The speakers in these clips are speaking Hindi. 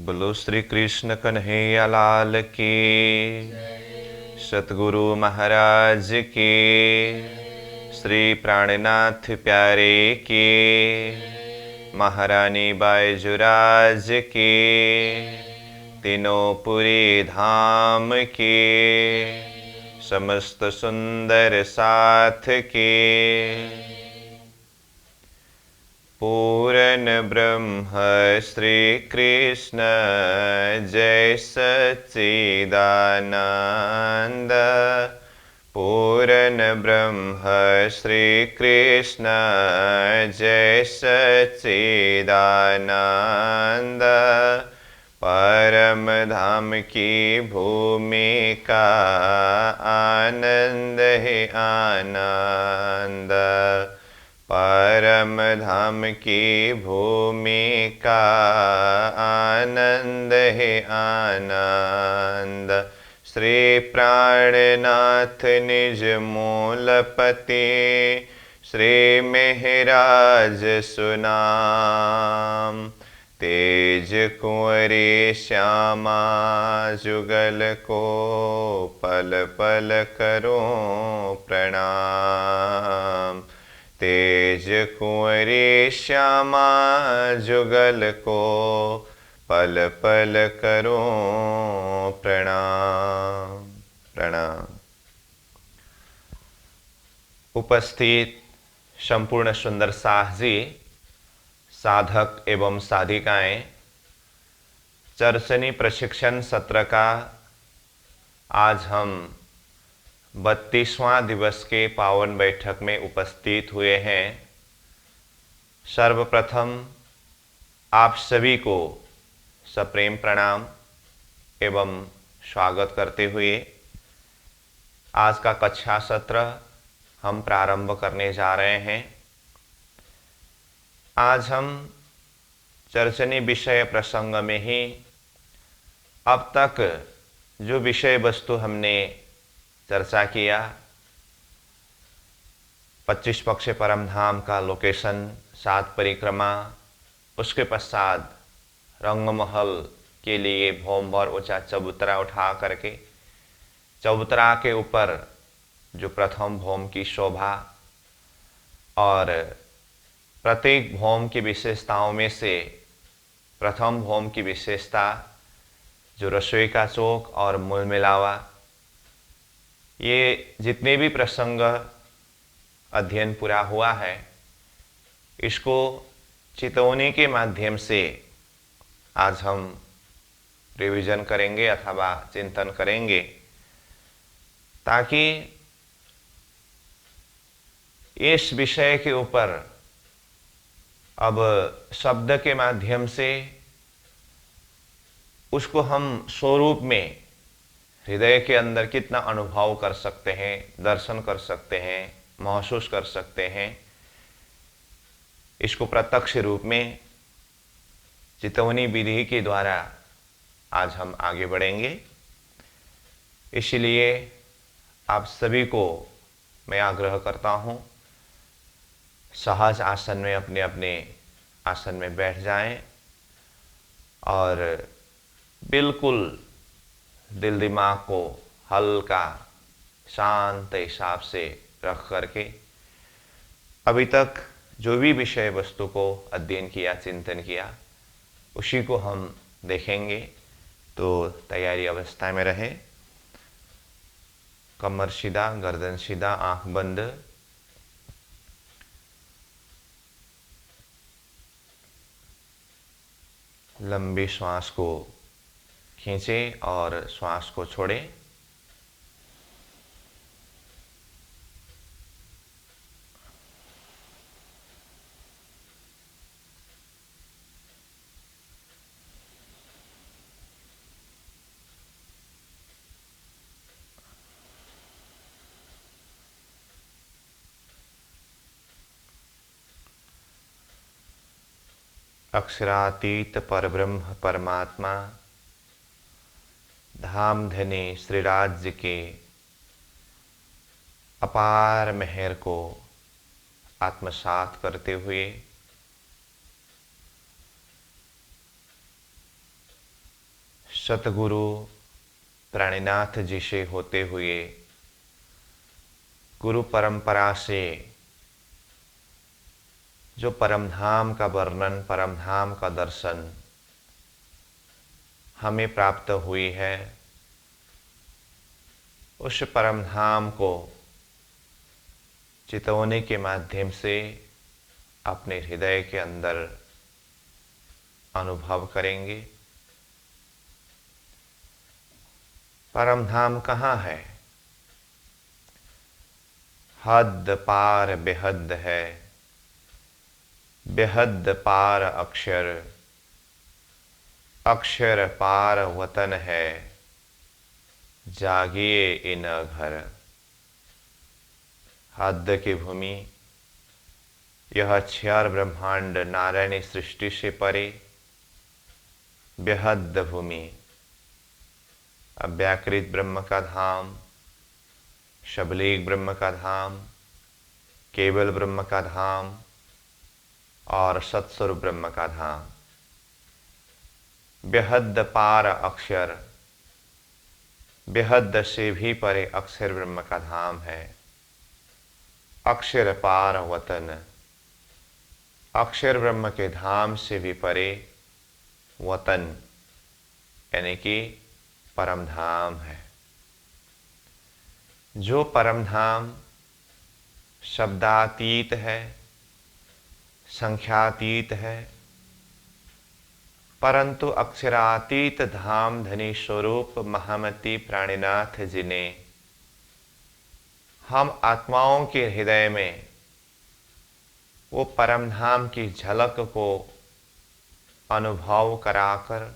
बोलो श्री कृष्ण कन्हैया लाल की, सतगुरु महाराज की, श्री प्राणनाथ प्यारे की, महारानी बायजुराज की, तीनों पुरी धाम की, समस्त सुंदर साथ की। पूर्ण ब्रह्म श्री कृष्ण जय सच्चिदानंद। पूर्ण ब्रह्म श्री कृष्ण जय सच्चिदानंद। परम धाम की भूमि का आनंद ही आनंद। परम धाम की भूमि का आनंद ही आनंद। श्री प्राणनाथ निज मूलपति, श्री मेहराज सुनाम। तेज कुंवरी श्यामा जुगल को पल पल करो प्रणाम। तेज कुंवरी श्यामा जुगल को पल पल करो प्रणाम प्रणाम। उपस्थित संपूर्ण सुंदर साहसी साधक एवं साधिकाएं, चर्चनी प्रशिक्षण सत्र का आज हम 32वां दिवस के पावन बैठक में उपस्थित हुए हैं। सर्वप्रथम आप सभी को सप्रेम प्रणाम एवं स्वागत करते हुए आज का कक्षा सत्र हम प्रारंभ करने जा रहे हैं। आज हम चर्चनी विषय प्रसंग में ही अब तक जो विषय वस्तु हमने चर्चा किया, 25 पक्ष परम धाम का लोकेशन, 7 परिक्रमा, उसके पश्चात रंगमहल के लिए भौम और ऊंचा चबूतरा उठा करके चबूतरा के ऊपर जो प्रथम भौम की शोभा और प्रत्येक भौम की विशेषताओं में से प्रथम भौम की विशेषता जो रसोई का चौक और मूल मिलावा, ये जितने भी प्रसंग अध्ययन पूरा हुआ है, इसको चितौनी के माध्यम से आज हम रिवीजन करेंगे अथवा चिंतन करेंगे, ताकि इस विषय के ऊपर अब शब्द के माध्यम से उसको हम स्वरूप में हृदय के अंदर कितना अनुभव कर सकते हैं, दर्शन कर सकते हैं, महसूस कर सकते हैं, इसको प्रत्यक्ष रूप में चितौनी विधि के द्वारा आज हम आगे बढ़ेंगे। इसलिए आप सभी को मैं आग्रह करता हूं, सहज आसन में अपने अपने आसन में बैठ जाएं और बिल्कुल दिल दिमाग को हल्का शांत हिसाब से रख करके अभी तक जो भी विषय वस्तु को अध्ययन किया, चिंतन किया, उसी को हम देखेंगे। तो तैयारी अवस्था में रहे, कमर सीधा, गर्दन सीधा, आंख बंद। लंबी श्वास को खींचें और श्वास को छोड़ें। अक्षरातीत परब्रह्म परमात्मा धाम धनी श्री राज्य के अपार मेहर को आत्मसात करते हुए सतगुरु प्राणीनाथ जी से होते हुए गुरु परंपरा से जो परमधाम का वर्णन, परमधाम का दर्शन हमें प्राप्त हुई है, उस परमधाम को चितौनी के माध्यम से अपने हृदय के अंदर अनुभव करेंगे। परमधाम कहाँ है? हद पार बेहद है, बेहद पार अक्षर, अक्षर पार वतन है, जागिए इन घर। हद की भूमि, यह क्षर ब्रह्मांड नारायणी सृष्टि से परे बेहद भूमि, अव्याकृत ब्रह्म का धाम, शबलीक ब्रह्म का धाम, केवल ब्रह्म का धाम और सत्स्वरूप ब्रह्म का धाम। बेहद पार अक्षर, बेहद से भी परे अक्षर ब्रह्म का धाम है। अक्षर पार वतन, अक्षर ब्रह्म के धाम से भी परे वतन यानी कि परमधाम है। जो परमधाम शब्दातीत है, संख्यातीत है, परंतु अक्षरातीत धाम धनी स्वरूप महामती प्राणीनाथ जी ने हम आत्माओं के हृदय में वो परमधाम की झलक को अनुभव कराकर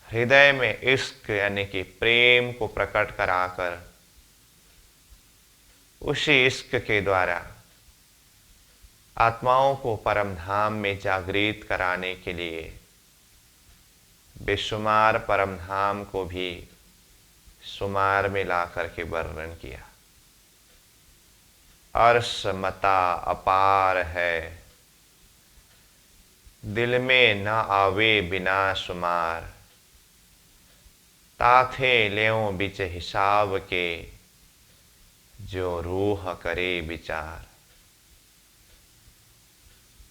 हृदय में इश्क यानी कि प्रेम को प्रकट कराकर उसी इश्क के द्वारा आत्माओं को परमधाम में जागृत कराने के लिए बेशुमार परमधाम को भी शुमार में ला करके वर्णन किया। अर्श मता अपार है, दिल में न आवे बिना शुमार, ताथे लेओ बिच हिसाब के, जो रूह करे विचार।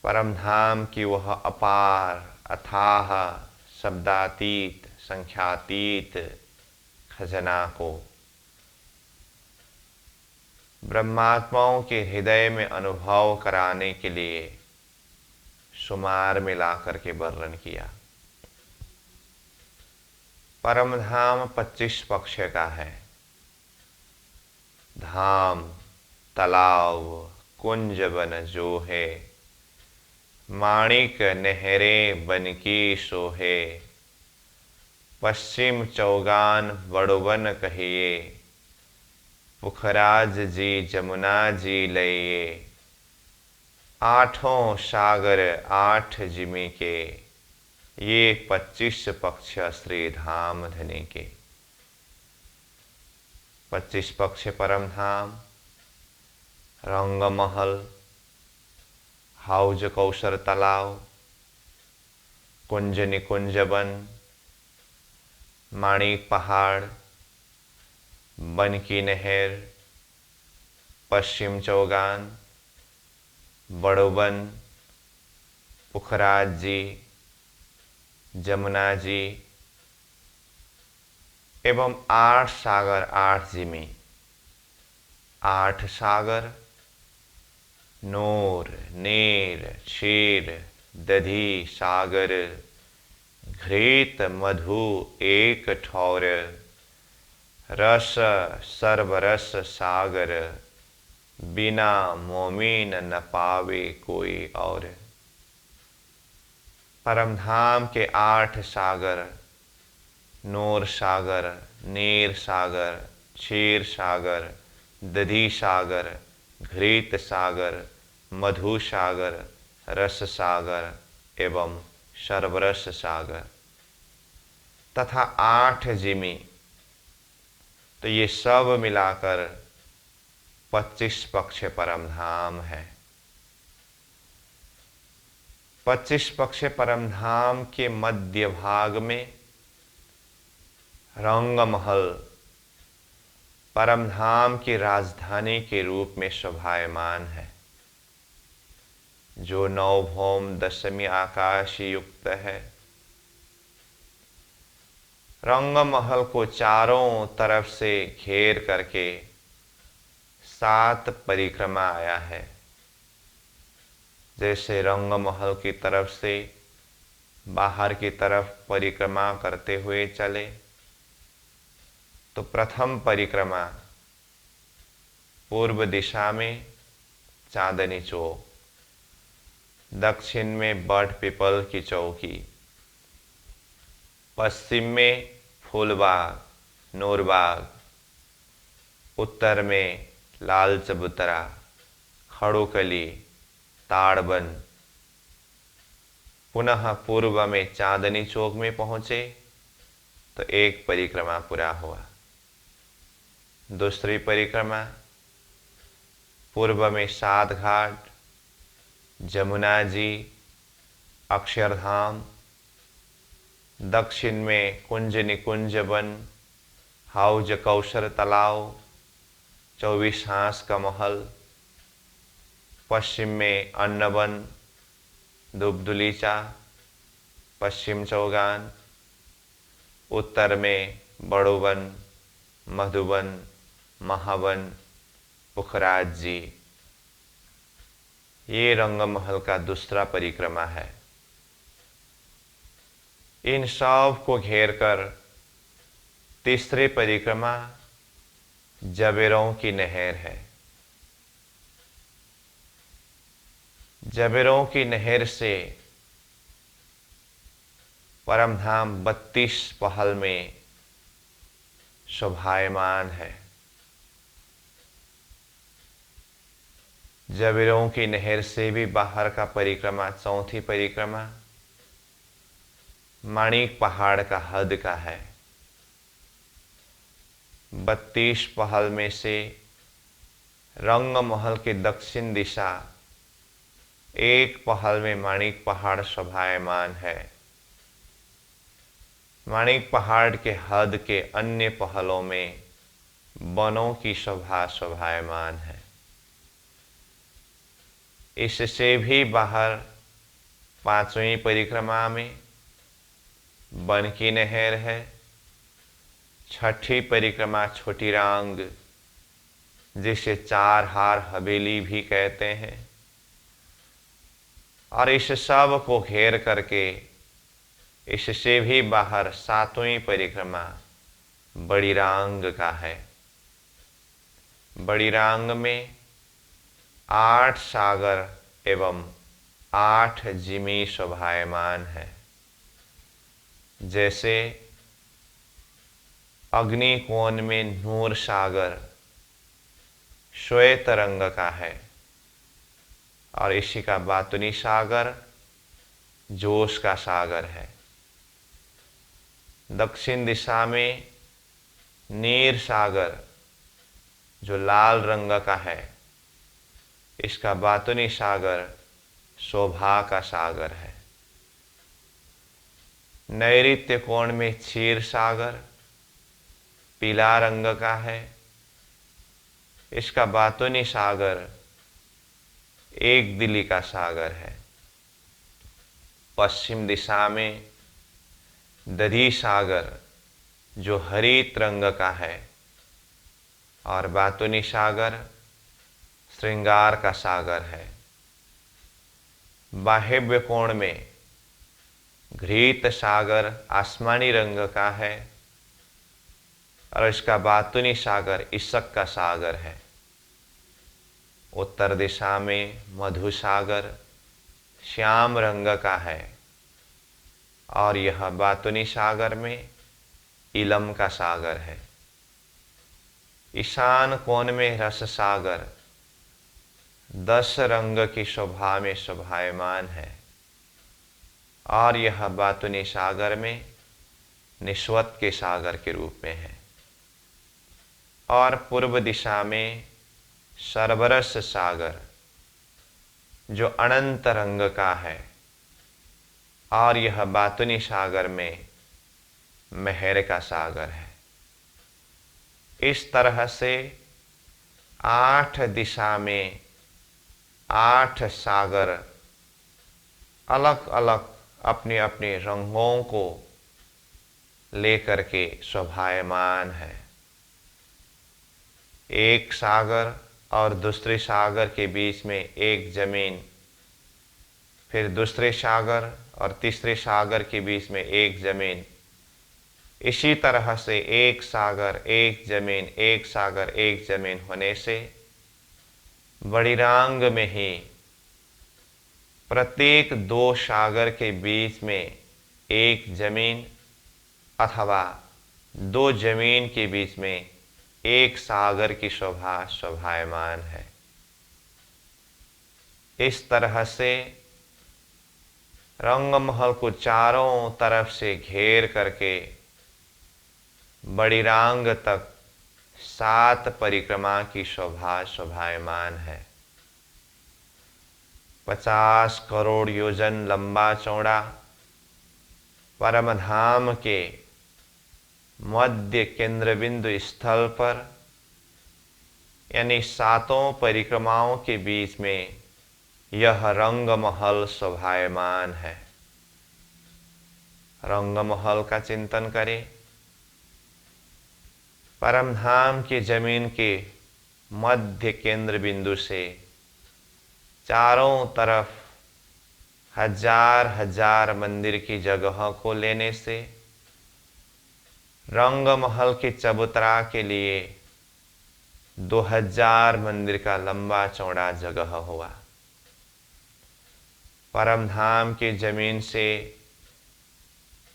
परमधाम की वह अपार अथाह शब्दातीत संख्यातीत खजना को ब्रह्मात्माओं के हृदय में अनुभव कराने के लिए शुमार में ला करके वर्णन किया। परमधाम 25 पक्ष का है। धाम तालाब कुंज बन जो है, माणिक नहरे बन की सोहे, पश्चिम चौगान बड़वन कहिए, पुखराज जी जमुना जी लइए, आठों सागर 8 जिमी के, ये 25 पक्ष श्री धाम धनी के। 25 पक्ष परमधाम, रंगमहल, हाउज कौशर तालाव, कुंज निकुंज वन, माणिक पहाड़, बन की नहर, पश्चिम चौगान, बड़ोबन, पुखराज जी, जमुना जी एवं 8 सागर 8 जिमी। 8 सागर नूर नीर क्षीर दधी सागर, घृत मधु एक ठौर, रस सर्वरस सागर, बिना मोमीन न पावे कोई और। परमधाम के 8 सागर, नूर सागर, नीर सागर, क्षीर सागर, दधी सागर, घृत सागर, मधु सागर, रस सागर एवं सर्वरस सागर तथा 8 जिमी, तो ये सब मिलाकर 25 पक्ष परमधाम है। 25 पक्ष परमधाम के मध्य भाग में रंगमहल परमधाम की राजधानी के रूप में शोभायमान है, जो नवभौम दशमी आकाश युक्त है। रंगमहल को चारों तरफ से घेर करके 7 परिक्रमा आया है। जैसे रंगमहल की तरफ से बाहर की तरफ परिक्रमा करते हुए चले, तो प्रथम परिक्रमा पूर्व दिशा में चांदनी चौक, दक्षिण में बट पीपल की चौकी, पश्चिम में फूलबाग नूरबाग, उत्तर में लाल चबूतरा, खड़ोकली, ताड़बन। पुनः पूर्व में चांदनी चौक में पहुंचे तो एक परिक्रमा पूरा हुआ। दूसरी परिक्रमा पूर्व में 7 घाट, जमुना जी, अक्षरधाम, दक्षिण में कुंज निकुंज वन, हाउज कौशर तालाव, 24 हांस का महल, पश्चिम में अन्नवन, दुबदुलीचा, पश्चिम चौगान, उत्तर में बड़ोवन, मधुबन, महावन, पुखराज जी। ये रंगमहल का दूसरा परिक्रमा है। इन सब को घेर कर तीसरी परिक्रमा जबेरों की नहर है। जबेरों की नहर से परमधाम 32 पहल में शोभायमान है। जबेरों की नहर से भी बाहर का परिक्रमा, चौथी परिक्रमा माणिक पहाड़ का हद का है। 32 पहल में से रंगमहल की दक्षिण दिशा एक पहल में माणिक पहाड़ शोभायमान है। माणिक पहाड़ के हद के अन्य पहलों में वनों की शोभा शोभायमान है। इससे भी बाहर 5वीं परिक्रमा में वन की नहर है। 6ठी परिक्रमा छोटी रांग, जिसे 4 हार हवेली भी कहते हैं, और इस सब को घेर करके इससे भी बाहर 7वीं परिक्रमा बड़ी रांग का है। बड़ी रांग में 8 सागर एवं 8 जिमी शोभायमान है। जैसे अग्निकोण में नूर सागर श्वेत रंग का है, और इसी का बातुनी सागर जोश का सागर है। दक्षिण दिशा में नीर सागर जो लाल रंग का है, इसका बातुनी सागर शोभा का सागर है। नैऋत्य कोण में क्षीर सागर पीला रंग का है, इसका बातुनी सागर एक दिली का सागर है। पश्चिम दिशा में दधी सागर जो हरित रंग का है, और बातुनी सागर श्रृंगार का सागर है। वायव्य कोण में घृत सागर आसमानी रंग का है, और इसका बातुनी सागर इसक का सागर है। उत्तर दिशा में मधु सागर श्याम रंग का है, और यह बातुनी सागर में इलम का सागर है। ईशान कोण में रस सागर 10 रंग की शोभा में शोभायमान है, और यह बातुनी सागर में निस्वत के सागर के रूप में है। और पूर्व दिशा में सरबरस सागर जो अनंत रंग का है, और यह बातुनी सागर में मेहर का सागर है। इस तरह से 8 दिशा में 8 सागर अलग अलग अपने अपने रंगों को लेकर के शोभायमान है। एक सागर और दूसरे सागर के बीच में एक जमीन, फिर दूसरे सागर और तीसरे सागर के बीच में एक जमीन, इसी तरह से एक सागर एक जमीन, एक सागर एक जमीन होने से बड़ीरांग में ही प्रत्येक 2 सागर के बीच में एक जमीन अथवा 2 जमीन के बीच में एक सागर की शोभा शोभायमान है। इस तरह से रंगमहल को चारों तरफ से घेर करके बड़ीरांग तक 7 परिक्रमा की शोभा शोभायमान है। 50 करोड़ योजन लंबा चौड़ा परमधाम के मध्य केंद्र बिंदु स्थल पर, यानी 7 परिक्रमाओं के बीच में यह रंगमहल शोभायमान है। रंगमहल का चिंतन करें। परमधाम की जमीन के मध्य केंद्र बिंदु से चारों तरफ हजार हजार मंदिर की जगह को लेने से रंगमहल के चबूतरा के लिए 2000 मंदिर का लंबा चौड़ा जगह हुआ। परमधाम की जमीन से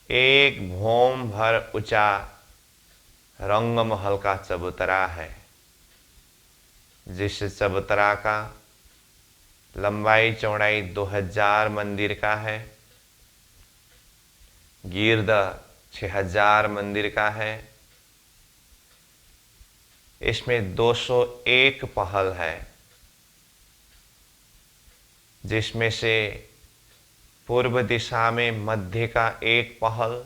एक भौम भर ऊंचा रंगमहल का चबूतरा है, जिस चबूतरा का लंबाई चौड़ाई 2000 मंदिर का है, गिर्द 6000 मंदिर का है। इसमें 201 पहल है, जिसमें से पूर्व दिशा में मध्य का एक पहल,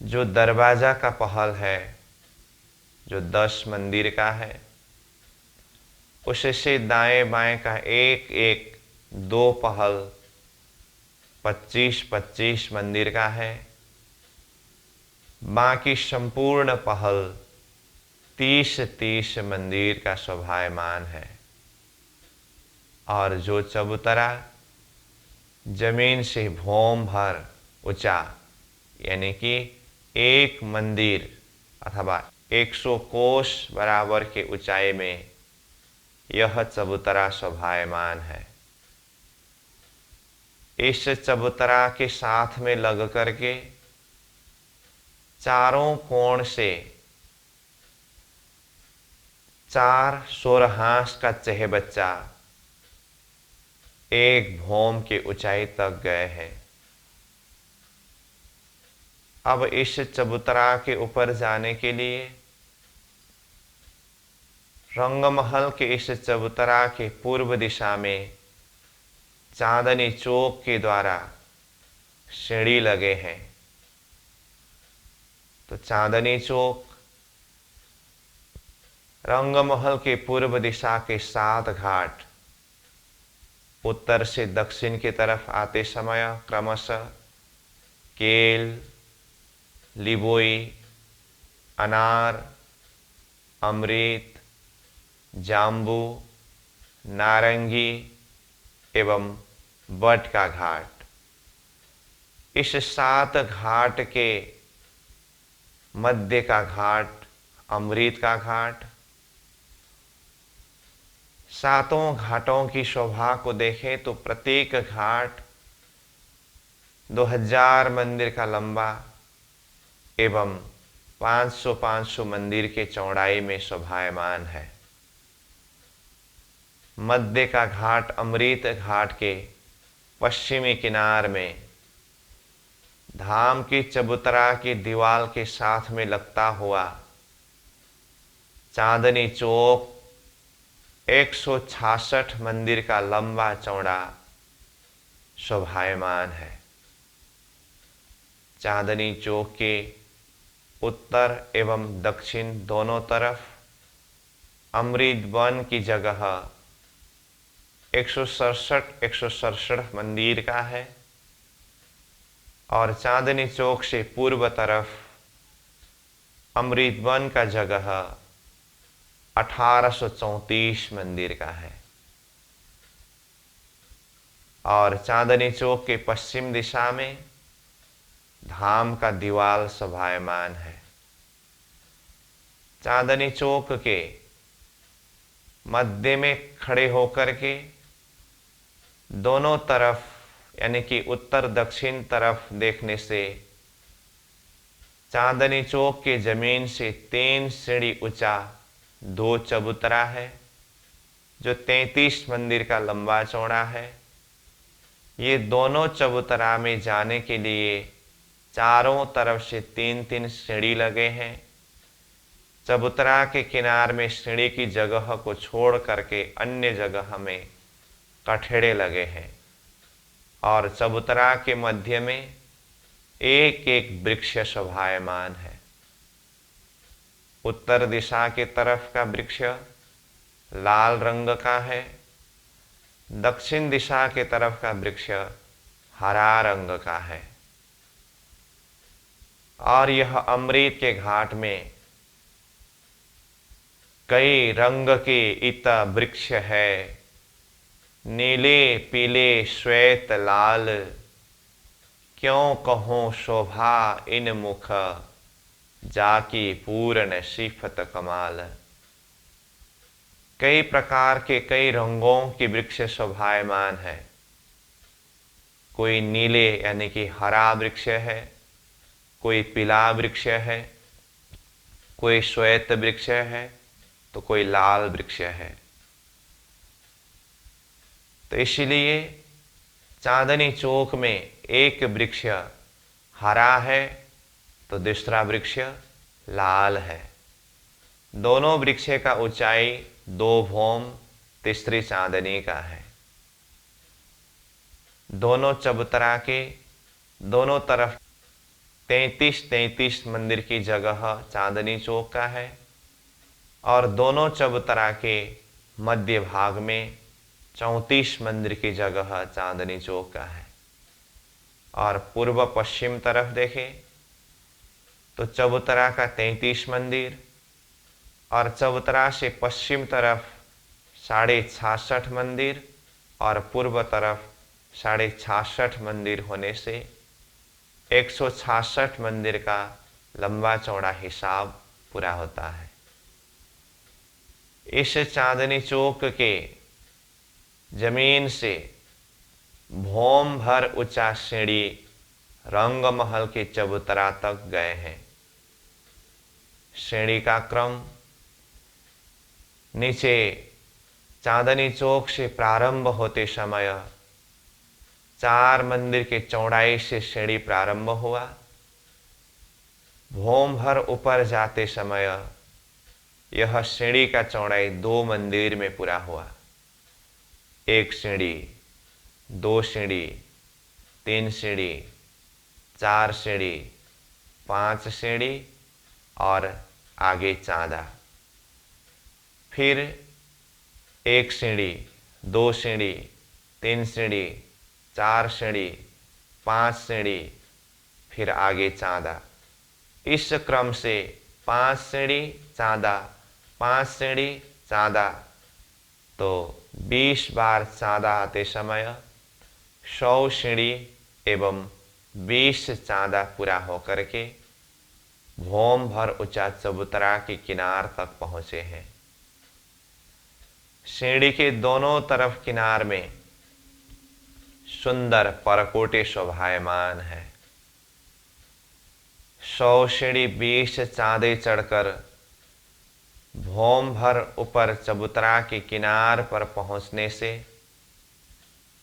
जो दरवाजा का पहल है, जो 10 मंदिर का है, उससे दाएं बाएं का एक एक 2 पहल 25-25 मंदिर का है। बाकी संपूर्ण पहल 30-30 मंदिर का शोभायमान है। और जो चबूतरा जमीन से भौम भर ऊंचा, यानी कि एक मंदिर अथवा 100 कोस बराबर के ऊंचाई में यह चबूतरा शोभायमान है। इस चबूतरा के साथ में लग करके चारों कोण से 4 सोरहास का चेहबच्चा एक भौम के ऊंचाई तक गए हैं। अब इस चबूतरा के ऊपर जाने के लिए रंगमहल के इस चबूतरा के पूर्व दिशा में चांदनी चौक के द्वारा सीढ़ी लगे हैं। तो चांदनी चौक रंगमहल के पूर्व दिशा के 7 घाट उत्तर से दक्षिण की तरफ आते समय क्रमशः केल, लिबोई, अनार, अमृत, जाम्बू, नारंगी एवं बट का घाट, इस 7 घाट के मध्य का घाट अमृत का घाट। 7 घाटों की शोभा को देखें तो प्रत्येक घाट 2000 मंदिर का लंबा एवं 500-500 मंदिर के चौड़ाई में शोभायमान है। मध्य का घाट अमृत घाट के पश्चिमी किनार में धाम की चबूतरा की दीवार के साथ में लगता हुआ चांदनी चौक 166 मंदिर का लंबा चौड़ा शोभायमान है। चांदनी चौक के उत्तर एवं दक्षिण दोनों तरफ अमृत वन की जगह 167 मंदिर का है और चांदनी चौक से पूर्व तरफ अमृत वन का जगह 1834 मंदिर का है और चांदनी चौक के पश्चिम दिशा में धाम का दीवाल शोभायमान है। चांदनी चौक के मध्य में खड़े होकर के दोनों तरफ यानी कि उत्तर दक्षिण तरफ देखने से चांदनी चौक के जमीन से 3 सीढ़ी ऊंचा 2 चबूतरा है जो 33 मंदिर का लंबा चौड़ा है। ये दोनों चबूतरा में जाने के लिए चारों तरफ से 3-3 सीढ़ी लगे हैं। चबूतरा के किनार में सीढ़ी की जगह को छोड़ करके अन्य जगह में कठेड़े लगे हैं और चबूतरा के मध्य में एक एक वृक्ष शोभायमान है। उत्तर दिशा की तरफ का वृक्ष लाल रंग का है, दक्षिण दिशा की तरफ का वृक्ष हरा रंग का है और यह अमृत के घाट में कई रंग के इत वृक्ष है, नीले पीले श्वेत लाल, क्यों कहूं शोभा इन मुख, जाकी पूर्ण सिफत कमाल। कई प्रकार के कई रंगों की वृक्ष शोभायमान है। कोई नीले यानी कि हरा वृक्ष है, कोई पीला वृक्ष है, कोई श्वेत वृक्ष है तो कोई लाल वृक्ष है। तो इसलिए चांदनी चौक में एक वृक्ष हरा है तो दूसरा वृक्ष लाल है। दोनों वृक्ष का ऊंचाई 2 भौम तीसरी चांदनी का है। दोनों चबूतरा के दोनों तरफ 33-33 मंदिर की जगह चांदनी चौक का है और दोनों चबूतरा के मध्य भाग में 34 मंदिर की जगह चांदनी चौक का है। और पूर्व पश्चिम तरफ देखें तो चबूतरा का 33 मंदिर और चबूतरा से पश्चिम तरफ 66.5 मंदिर और पूर्व तरफ 66.5 मंदिर होने से 166 मंदिर का लंबा चौड़ा हिसाब पूरा होता है। इस चांदनी चौक के जमीन से भौम भर ऊंचा सीढ़ी रंग महल के चबूतरा तक गए हैं। सीढ़ी का क्रम नीचे चांदनी चौक से प्रारंभ होते समय 4 मंदिर के चौड़ाई से सीढ़ी प्रारंभ हुआ। भौम भर ऊपर जाते समय यह सीढ़ी का चौड़ाई 2 मंदिर में पूरा हुआ। 1 सीढ़ी, 2 सीढ़ी, 3 सीढ़ी, 4 सीढ़ी, 5 सीढ़ी और आगे चांदा। फिर 1 सीढ़ी, 2 सीढ़ी, 3 सीढ़ी, 4 सीढ़ी, 5 सीढ़ी, फिर आगे चांदा। इस क्रम से 5 सीढ़ी चांदा, 5 सीढ़ी चांदा, तो 20 बार चांदा आते समय 100 सीढ़ी एवं 20 चांदा पूरा होकर के भौम भर ऊंचा चबूतरा के किनार तक पहुंचे हैं। सीढ़ी के दोनों तरफ किनार में सुंदर परकोटे शोभायमान है। 100 सीढ़ी 20 चांदे चढ़कर भौम भर ऊपर चबूतरा के किनार पर पहुंचने से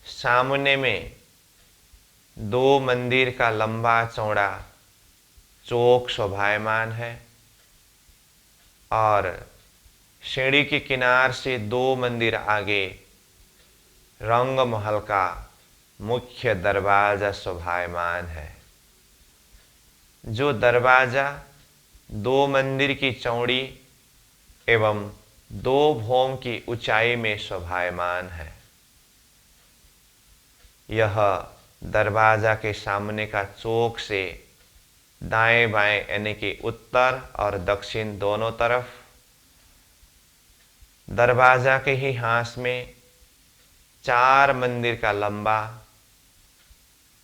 सामने में 2 मंदिर का लंबा चौड़ा चौक शोभायमान है और सीढ़ी के किनार से 2 मंदिर आगे रंग महल का मुख्य दरवाजा शोभायमान है। जो दरवाजा 2 मंदिर की चौड़ी एवं 2 भौम की ऊंचाई में शोभायमान है। यह दरवाजा के सामने का चौक से दाएं बाएं यानी कि उत्तर और दक्षिण दोनों तरफ, दरवाजा के ही हाथ में 4 मंदिर का लंबा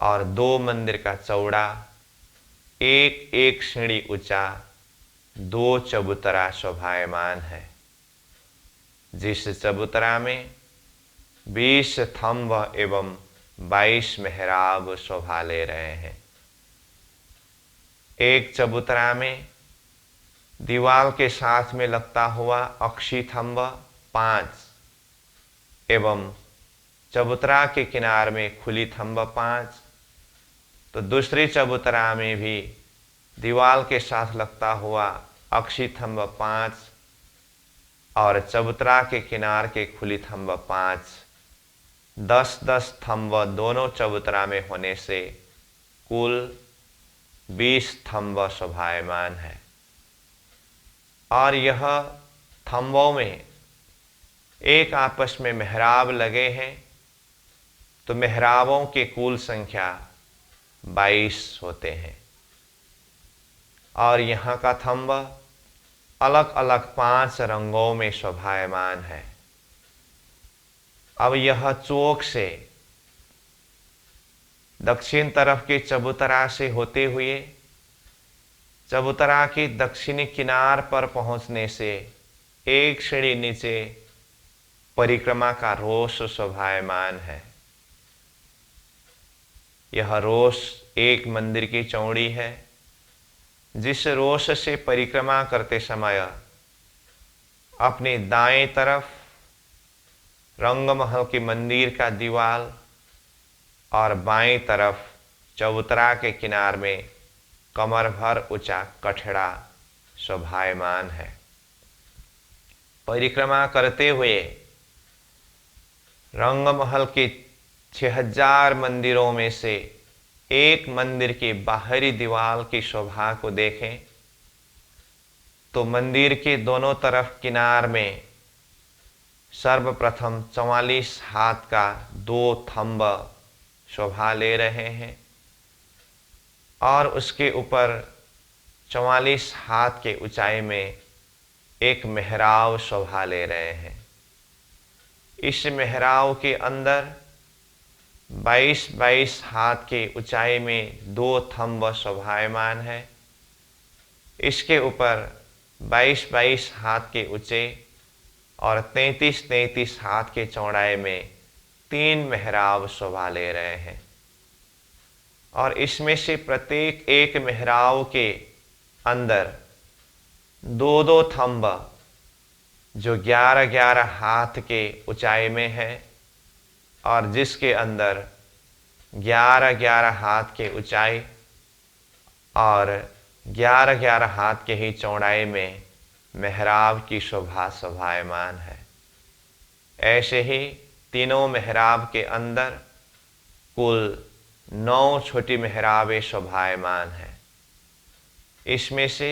और 2 मंदिर का चौड़ा, एक एक सीढ़ी ऊंचा 2 चबूतरा शोभायमान है, जिस चबूतरा में 20 थंब एवं 22 मेहराब शोभा ले रहे हैं। एक चबूतरा में दीवार के साथ में लगता हुआ अक्षी थंब 5 एवं चबूतरा के किनार में खुली थंब 5, तो दूसरी चबूतरा में भी दीवार के साथ लगता हुआ अक्षी थंब 5 और चबूतरा के किनार के खुली थंब 5, 10-10 थंब दोनों चबूतरा में होने से कुल 20 थंब शोभायमान है। और यह थंबों में एक आपस में मेहराब लगे हैं, तो मेहराबों की कुल संख्या 22 होते हैं। और यहाँ का थंब अलग अलग 5 रंगों में शोभायमान है। अब यह चौक से दक्षिण तरफ के चबूतरा से होते हुए चबूतरा की दक्षिणी किनार पर पहुंचने से एक सीढ़ी नीचे परिक्रमा का रोष शोभायमान है। यह रोष एक मंदिर की चौड़ी है, जिस रोष से परिक्रमा करते समय अपनी दाएं तरफ रंगमहल के मंदिर का दीवार और बाएं तरफ चबूतरा के किनार में कमर भर ऊंचा कठड़ा शोभायमान है। परिक्रमा करते हुए रंगमहल के 6000 मंदिरों में से एक मंदिर की बाहरी दीवार की शोभा को देखें तो मंदिर के दोनों तरफ किनार में सर्वप्रथम 44 हाथ का 2 थंब शोभा ले रहे हैं और उसके ऊपर 44 हाथ के ऊंचाई में एक मेहराब शोभा ले रहे हैं। इस मेहराब के अंदर 22-22 हाथ के ऊंचाई में 2 थंब शोभायमान है। इसके ऊपर 22-22 हाथ के ऊंचे और 33-33 हाथ के चौड़ाई में 3 मेहराब शोभा ले रहे हैं और इसमें से प्रत्येक एक मेहराब के अंदर 2-2 थंब जो 11-11 हाथ के ऊंचाई में है और जिसके अंदर 11-11 हाथ के ऊंचाई और 11-11 हाथ के ही चौड़ाई में मेहराब की शोभा शोभायमान है। ऐसे ही तीनों मेहराब के अंदर कुल 9 छोटी मेहराबें शोभायमान है। इसमें से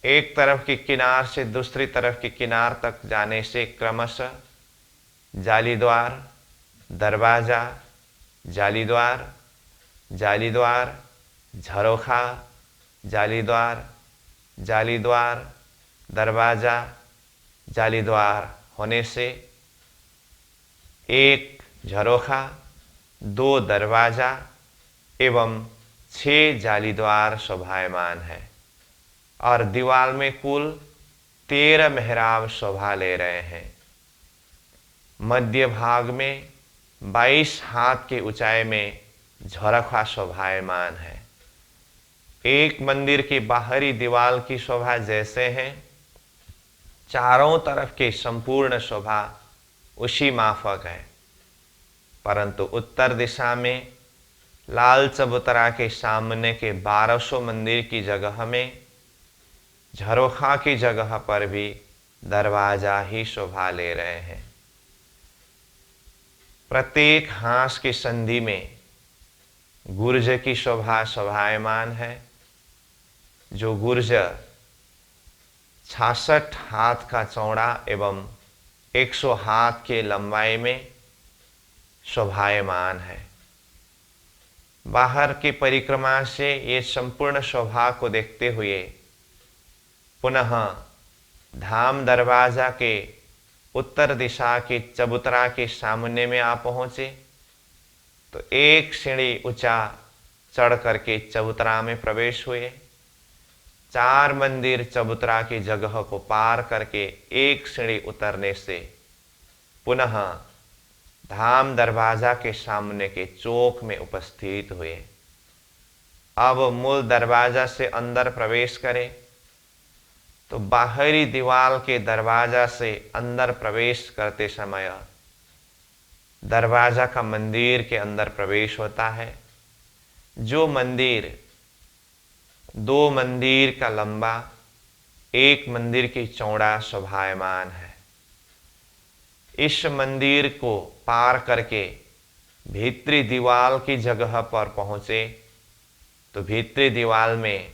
एक तरफ की किनार से दूसरी तरफ की किनार तक जाने से क्रमशः जालीद्वार, दरवाजा, जालीद्वार, जालीद्वार, झरोखा, जालीद्वार, जालीद्वार, दरवाजा, जालीद्वार होने से एक झरोखा, 2 दरवाजा एवं 6 जालीद्वार शोभायमान है और दीवार में कुल 13 मेहराब शोभा ले रहे हैं। मध्य भाग में 22 हाथ की ऊंचाई में झरोखा शोभायमान है। एक मंदिर की बाहरी दीवार की शोभा जैसे है, चारों तरफ की संपूर्ण शोभा उसी माफक है, परंतु उत्तर दिशा में लाल चबूतरा के सामने के 1200 मंदिर की जगह में झरोखा की जगह पर भी दरवाजा ही शोभा ले रहे हैं। प्रत्येक हाथ की संधि में गुर्ज की शोभा शोभायमान है जो गुर्ज 66 हाथ का चौड़ा एवं 100 हाथ के लंबाई में शोभायमान है। बाहर की परिक्रमा से ये संपूर्ण शोभा को देखते हुए पुनः धाम दरवाजा के उत्तर दिशा के चबूतरा के सामने में आ पहुंचे तो एक सीढ़ी ऊंचा चढ़ करके चबूतरा में प्रवेश हुए। 4 मंदिर चबूतरा की जगह को पार करके एक सीढ़ी उतरने से पुनः धाम दरवाजा के सामने के चौक में उपस्थित हुए। अब मूल दरवाजा से अंदर प्रवेश करें तो बाहरी दीवार के दरवाजा से अंदर प्रवेश करते समय दरवाजा का मंदिर के अंदर प्रवेश होता है। जो मंदिर 2 मंदिर का लंबा 1 मंदिर की चौड़ा शोभायमान है। इस मंदिर को पार करके भीतरी दीवार की जगह पर पहुंचे तो भीतरी दीवार में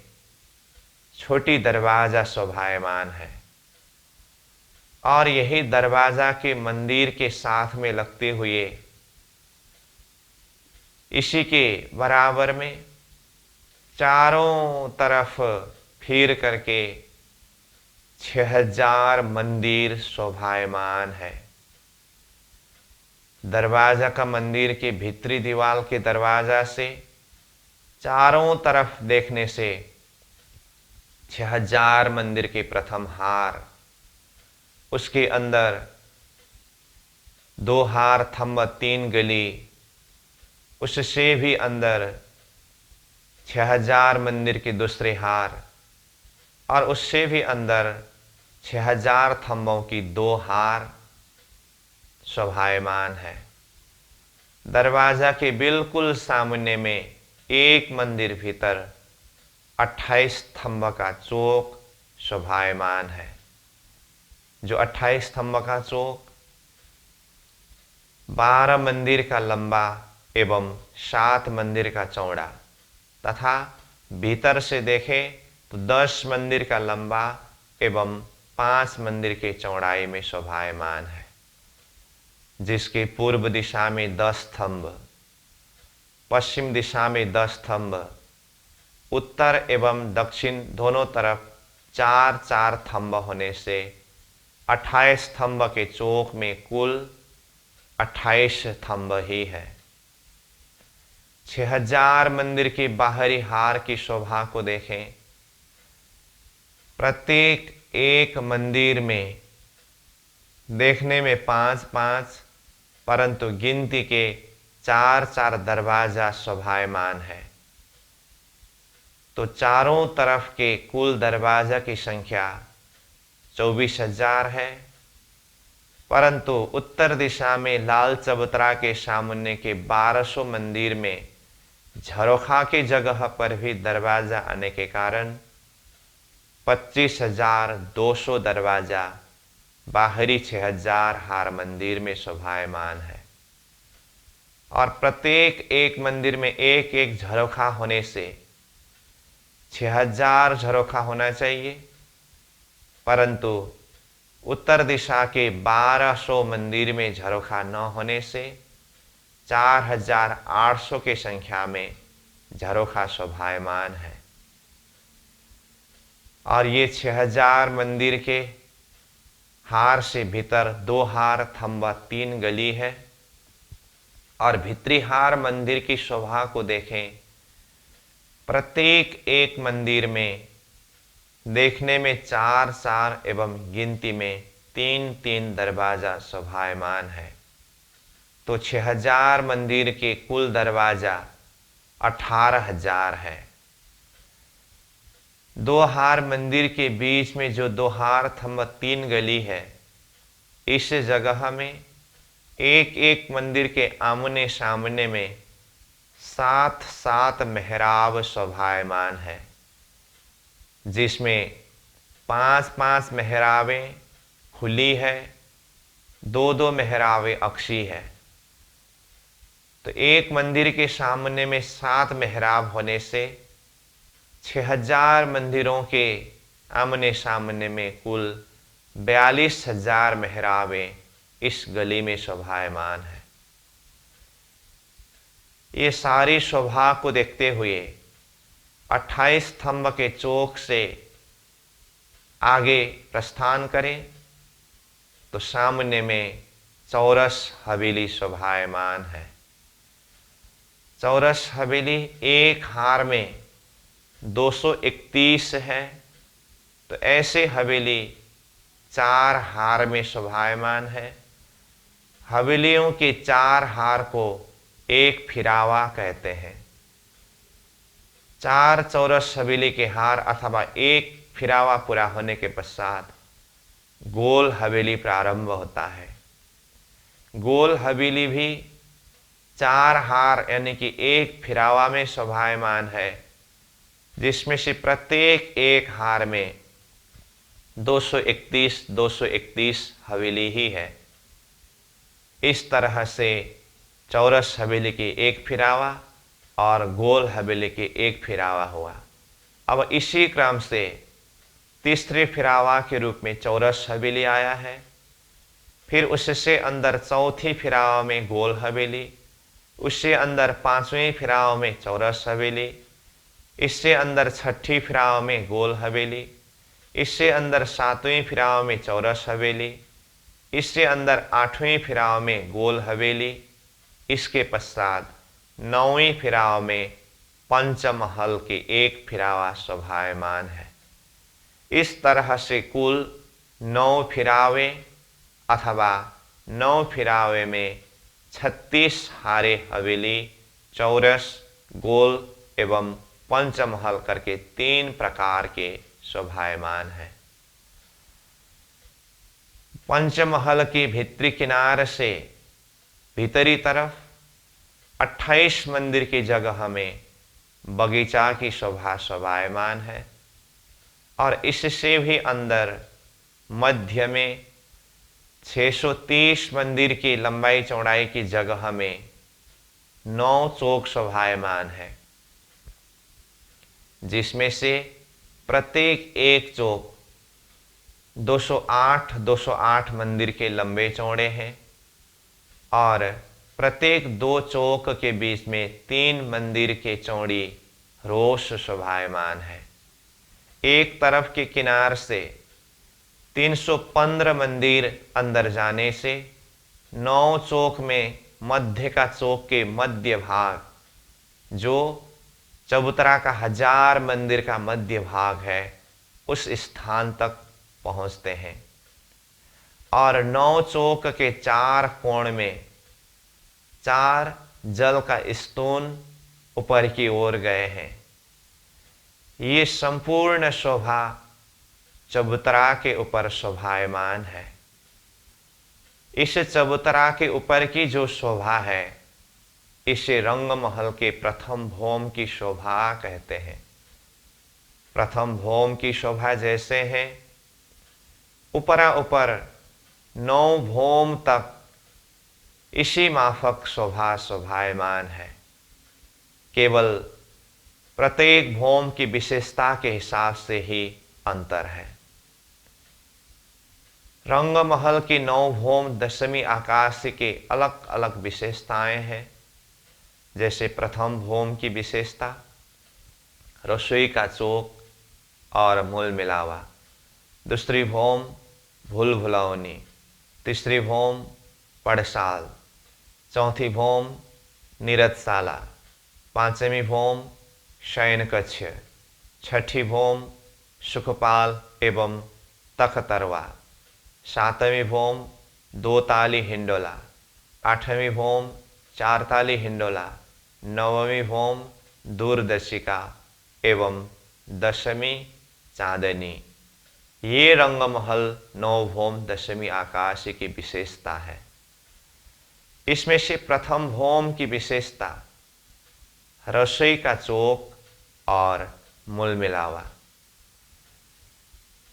छोटी दरवाजा शोभायमान है और यही दरवाजा के मंदिर के साथ में लगते हुए इसी के बराबर में चारों तरफ फिर करके 6000 मंदिर शोभायमान है। दरवाजा का मंदिर के भीतरी दीवार के दरवाजा से चारों तरफ देखने से 6000 मंदिर के प्रथम हार, उसके अंदर 2 हार थंब 3 गली, उससे भी अंदर 6000 मंदिर के दूसरे हार और उससे भी अंदर 6000 थंबों की 2 हार शोभायमान है। दरवाजा के बिल्कुल सामने में एक मंदिर भीतर 28 स्तंभ का चौक शोभायमान है। जो 28 स्तंभ का चौक 12 मंदिर का लंबा एवं 7 मंदिर का चौड़ा तथा भीतर से देखें तो 10 मंदिर का लंबा एवं 5 मंदिर के चौड़ाई में शोभायमान है। जिसके पूर्व दिशा में 10 स्तंभ, पश्चिम दिशा में 10 स्तंभ, उत्तर एवं दक्षिण दोनों तरफ 4-4 स्तंभ होने से 28 स्तंभ के चौक में कुल 28 स्तंभ ही है। 6000 मंदिर के बाहरी हार की शोभा को देखें। प्रत्येक एक मंदिर में देखने में 5-5 परंतु गिनती के 4-4 दरवाजा शोभायमान है। तो चारों तरफ के कुल दरवाजा की संख्या 24,000 है, परंतु उत्तर दिशा में लाल चबूतरा के सामने के 1200 मंदिर में झरोखा की जगह पर भी दरवाजा आने के कारण 25,200 दरवाजा बाहरी 6000 हार मंदिर में शोभायमान है और प्रत्येक एक मंदिर में एक एक झरोखा होने से 6000 झरोखा होना चाहिए, परंतु उत्तर दिशा के 1200 मंदिर में झरोखा न होने से 4800 की संख्या में झरोखा शोभायमान है। और ये 6000 मंदिर के हार से भीतर 2 हार थंबा 3 गली है और भीतरी हार मंदिर की शोभा को देखें। प्रत्येक एक मंदिर में देखने में 4-4 एवं गिनती में 3-3 दरवाजा शोभायमान है। तो 6000 मंदिर के कुल दरवाजा 18,000 है। 2 हार मंदिर के बीच में जो 2 हार थंब 3 गली है, इस जगह में एक एक मंदिर के आमने सामने में 7-7 मेहराब शोभायमान है, जिसमें 5-5 मेहराबें खुली है, 2-2 मेहराबें अक्षी है। तो एक मंदिर के सामने में 7 मेहराब होने से 6,000 मंदिरों के आमने सामने में कुल 42,000 मेहराबें इस गली में शोभायमान है। ये सारी शोभा को देखते हुए 28 स्तंभ के चौक से आगे प्रस्थान करें तो सामने में चौरस हवेली शोभायमान है। चौरस हवेली एक हार में 231 है, तो ऐसे हवेली 4 हार में शोभायमान है। हवेलियों के 4 हार को एक फिरावा कहते हैं। 4 चौरस हवेली के हार अथवा एक फिरावा पूरा होने के पश्चात गोल हवेली प्रारंभ होता है। गोल हवेली भी 4 हार यानी कि एक फिरावा में शोभायमान है, जिसमें से प्रत्येक एक हार में 231 हवेली ही है। इस तरह से चौरस हवेली की एक फिरावा और गोल हवेली की एक फिरावा हुआ। अब इसी क्रम से तीसरे फिरावा के रूप में चौरस हवेली आया है। फिर उससे अंदर चौथी फिरावा में गोल हवेली, उससे अंदर 5वें फिरावा में चौरस हवेली, इससे अंदर 6ठी फिरावा में गोल हवेली, इससे अंदर 7वें फिरावा में चौरस हवेली, इससे अंदर 8वें फिरावा में गोल हवेली, इसके पश्चात 9वें फिरावा में पंचमहल की एक फिरावा शोभायमान है। इस तरह से कुल 9 फिरावे अथवा 9 फिरावे में 36 हारे हवेली, चौरस, गोल एवं पंचमहल करके 3 प्रकार के शोभायमान है। पंचमहल की भीतरी किनार से भीतरी तरफ 28 मंदिर की जगह में बगीचा की शोभा शोभायमान है और इससे भी अंदर मध्य में 630 मंदिर की लंबाई चौड़ाई की जगह में 9 चौक शोभायमान है, जिसमें से प्रत्येक एक चौक 208 मंदिर के लंबे चौड़े हैं और प्रत्येक 2 चौक के बीच में 3 मंदिर के चौड़ी रोष शोभायमान है। एक तरफ के किनार से 315 मंदिर अंदर जाने से 9 चौक में मध्य का चौक के मध्य भाग जो चबूतरा का 1000 मंदिर का मध्य भाग है, उस स्थान तक पहुंचते हैं और 9 चौक के 4 कोण में 4 जल का स्तून ऊपर की ओर गए हैं। ये संपूर्ण शोभा चबूतरा के ऊपर शोभायमान है। इस चबूतरा के ऊपर की जो शोभा है, इसे रंगमहल के प्रथम भौम की शोभा कहते हैं। प्रथम भौम की शोभा जैसे है, ऊपरा ऊपर 9 भौम तक इसी माफक शोभा शोभायमान है। केवल प्रत्येक भौम की विशेषता के हिसाब से ही अंतर है। रंगमहल की 9 भौम दशमी आकाश के अलग अलग विशेषताएं हैं। जैसे प्रथम भौम की विशेषता रसोई का चौक और मूल मिलावा, दूसरी भौम भूल भुलौनी, तीसरी भौम पड़साल, चौथी भौम निरतशाला, 5वीं भौम शयन कक्ष, 6ठी भौम सुखपाल एवं तखतरवा, 7वीं भौम 2 ताली हिंडोला, 8वीं भौम 4 ताली हिंडोला, 9वीं भौम दूरदर्शिका एवं 10वीं चांदनी। ये रंगमहल 9 भौम दशमी आकाश की विशेषता है। इसमें से प्रथम भौम की विशेषता रसोई का चौक और मूल मिलावा।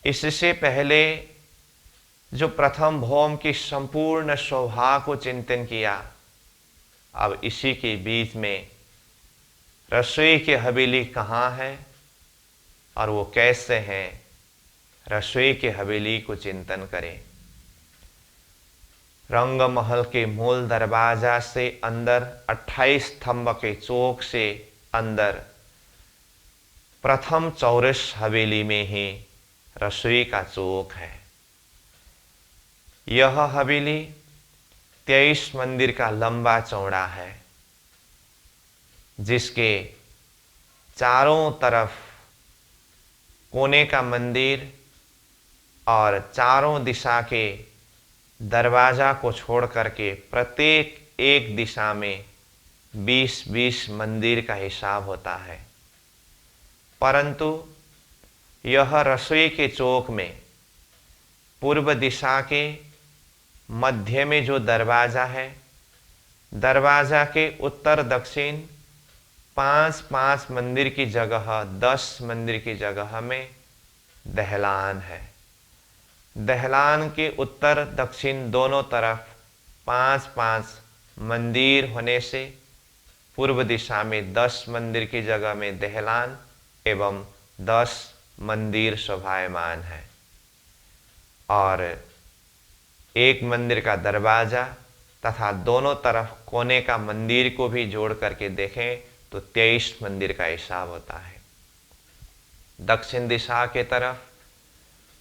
इससे पहले जो प्रथम भौम की संपूर्ण शोभा को चिंतन किया, अब इसी के बीच में रसोई की हवेली कहाँ है और वो कैसे हैं, रसोई के हवेली को चिंतन करें। रंग महल के मूल दरवाजा से अंदर 28 स्तंभ के चौक से अंदर प्रथम चौरस हवेली में ही रसोई का चौक है। यह हवेली 23 मंदिर का लंबा चौड़ा है, जिसके चारों तरफ कोने का मंदिर और चारों दिशा के दरवाजा को छोड़ करके प्रत्येक एक दिशा में 20-20 मंदिर का हिसाब होता है। परंतु यह रसोई के चौक में पूर्व दिशा के मध्य में जो दरवाजा है, दरवाजा के उत्तर दक्षिण 5-5 मंदिर की जगह 10 मंदिर की जगह में दहलान है। दहलान के उत्तर दक्षिण दोनों तरफ 5-5 मंदिर होने से पूर्व दिशा में 10 मंदिर की जगह में दहलान एवं 10 मंदिर शोभायमान है। और एक मंदिर का दरवाजा तथा दोनों तरफ कोने का मंदिर को भी जोड़ करके देखें तो 23 मंदिर का हिसाब होता है। दक्षिण दिशा के तरफ